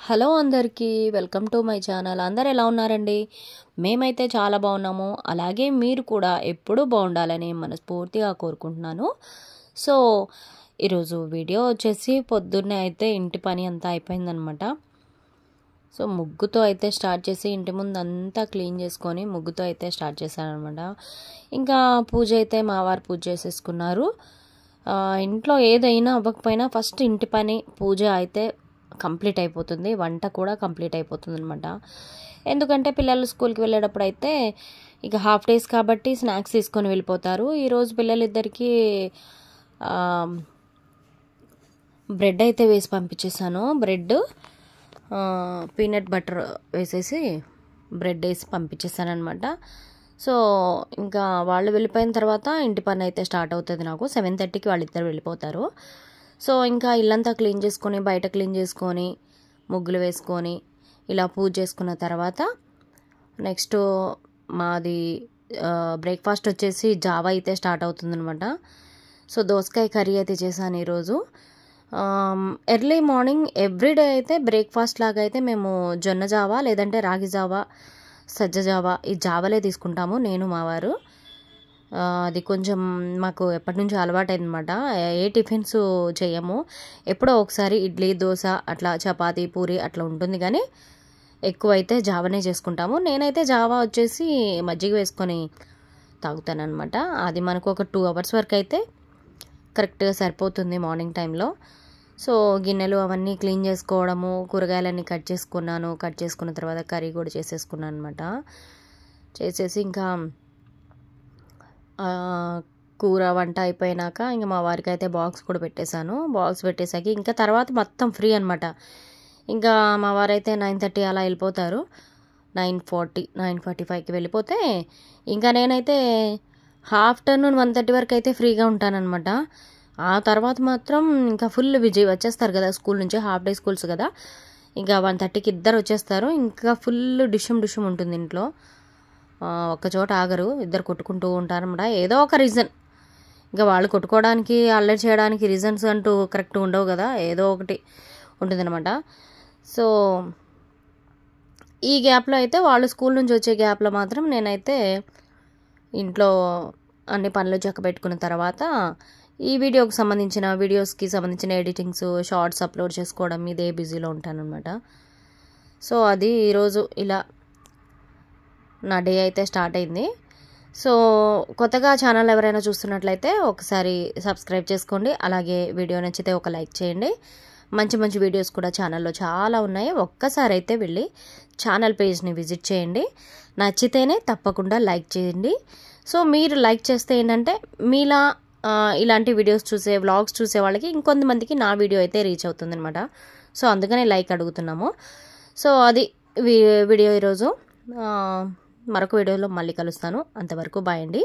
Hello అందరికీ welcome to my channel. అందరు ఎలా ఉన్నారండి? మేమైతే చాలా బాగున్నాము. అలాగే మీరు కూడా ఎప్పుడూ బాగుండాలని మనస్ఫూర్తిగా కోరుకుంటున్నాను. సో ఈరోజు వీడియో వచ్చేసి పొద్దున్నే అయితే ఇంటి పని అంతా అయిపోయిందనమాట. సో ముగ్గుతో అయితే స్టార్ట్ చేసి ఇంటి ముందు అంతా క్లీన్ చేసుకొని ముగ్గుతో అయితే స్టార్ట్ చేశానమాట. ఇంకా పూజ అయితే మా వారు పూజ చేసేసుకున్నారు. ఇంట్లో ఏదైనా అవ్వకపోయినా ఫస్ట్ ఇంటి పని పూజ అయితే కంప్లీట్ అయిపోతుంది, వంట కూడా కంప్లీట్ అయిపోతుంది అనమాట. ఎందుకంటే పిల్లలు స్కూల్కి వెళ్ళేటప్పుడు అయితే ఇక హాఫ్ డేస్ కాబట్టి స్నాక్స్ తీసుకొని వెళ్ళిపోతారు. ఈరోజు పిల్లలిద్దరికీ బ్రెడ్ అయితే వేసి పంపించేసాను. బ్రెడ్ పీనట్ బటర్ వేసేసి బ్రెడ్ వేసి పంపించేసాను అనమాట. సో ఇంకా వాళ్ళు వెళ్ళిపోయిన తర్వాత ఇంటి పని అయితే స్టార్ట్ అవుతుంది. నాకు 7:30కి వాళ్ళిద్దరు వెళ్ళిపోతారు. సో ఇంకా ఇల్లంతా క్లీన్ చేసుకొని బయట క్లీన్ చేసుకొని ముగ్గులు వేసుకొని ఇలా పూజ చేసుకున్న తర్వాత నెక్స్ట్ మాది బ్రేక్ఫాస్ట్ వచ్చేసి జావా అయితే స్టార్ట్ అవుతుందన్నమాట. సో దోసకాయ కర్రీ అయితే చేశాను ఈరోజు. ఎర్లీ మార్నింగ్ ఎవ్రీడే అయితే బ్రేక్ఫాస్ట్ లాగా అయితే మేము జొన్న జావా లేదంటే రాగి జావా సజ్జ జావా ఈ జావలే తీసుకుంటాము నేను మా వారు. అది కొంచెం మాకు ఎప్పటి నుంచో అలవాటైందనమాట. ఏ టిఫిన్స్ చేయము, ఎప్పుడో ఒకసారి ఇడ్లీ దోశ అట్లా చపాతీ పూరి అట్లా ఉంటుంది, కానీ ఎక్కువైతే జావానే చేసుకుంటాము. నేనైతే జావా వచ్చేసి మజ్జిగ వేసుకొని తాగుతానమాట. అది మనకు ఒక 2 hours వరకు అయితే కరెక్ట్గా సరిపోతుంది మార్నింగ్ టైంలో. సో గిన్నెలు అవన్నీ క్లీన్ చేసుకోవడము, కూరగాయలన్నీ కట్ చేసుకున్న తర్వాత కర్రీ కూడా చేసేసుకున్నాను అనమాట. చేసేసి ఇంకా కూర వంట అయిపోయినాక ఇంకా మా వారికి అయితే బాక్స్ కూడా పెట్టేశాను. బాక్స్ పెట్టేసాకి ఇంకా తర్వాత మొత్తం ఫ్రీ అనమాట. ఇంకా మా వారైతే 9:30 అలా వెళ్ళిపోతారు. 9:45కి వెళ్ళిపోతే ఇంకా నేనైతే ఆఫ్టర్నూన్ 1:30 వరకు అయితే ఫ్రీగా ఉంటానన్నమాట. ఆ తర్వాత మాత్రం ఇంకా ఫుల్ బిజీ, వచ్చేస్తారు కదా స్కూల్ నుంచి, హాఫ్ డే స్కూల్స్ కదా. ఇంకా 1:30కి ఇద్దరు వచ్చేస్తారు. ఇంకా ఫుల్ డిషుమ్ ఉంటుంది ఇంట్లో. ఒక్కచోట ఆగరు, ఇద్దరు కొట్టుకుంటూ ఉంటారన్నమాట. ఏదో ఒక రీజన్, ఇంకా వాళ్ళు కొట్టుకోవడానికి అల్లరి చేయడానికి రీజన్స్ అంటూ కరెక్ట్ ఉండవు కదా, ఏదో ఒకటి ఉంటుందన్నమాట. సో ఈ గ్యాప్లో అయితే వాళ్ళు స్కూల్ నుంచి వచ్చే గ్యాప్లో మాత్రం నేనైతే ఇంట్లో అన్ని పనులు చక్కబెట్టుకున్న తర్వాత ఈ వీడియోస్కి సంబంధించిన ఎడిటింగ్స్ షార్ట్స్ అప్లోడ్ చేసుకోవడం ఇదే బిజీలో ఉంటానన్నమాట. సో అది ఈరోజు ఇలా నా డే అయితే స్టార్ట్ అయింది. సో కొత్తగా ఛానల్ ఎవరైనా చూస్తున్నట్లయితే ఒకసారి సబ్స్క్రైబ్ చేసుకోండి. అలాగే వీడియో నచ్చితే ఒక లైక్ చేయండి. మంచి వీడియోస్ కూడా ఛానల్లో చాలా ఉన్నాయి. ఒక్కసారి అయితే వెళ్ళి ఛానల్ పేజ్ని విజిట్ చేయండి. నచ్చితేనే తప్పకుండా లైక్ చేయండి. సో మీరు లైక్ చేస్తే ఏంటంటే మీలా ఇలాంటి వీడియోస్ వ్లాగ్స్ చూసే వాళ్ళకి ఇంకొంతమందికి నా వీడియో అయితే రీచ్ అవుతుందన్నమాట. సో అందుకనే లైక్ అడుగుతున్నాము. సో అది వీడియో ఈరోజు. మరొక వీడియోలో మళ్ళీ కలుస్తాను. అంతవరకు బాయ్ అండి.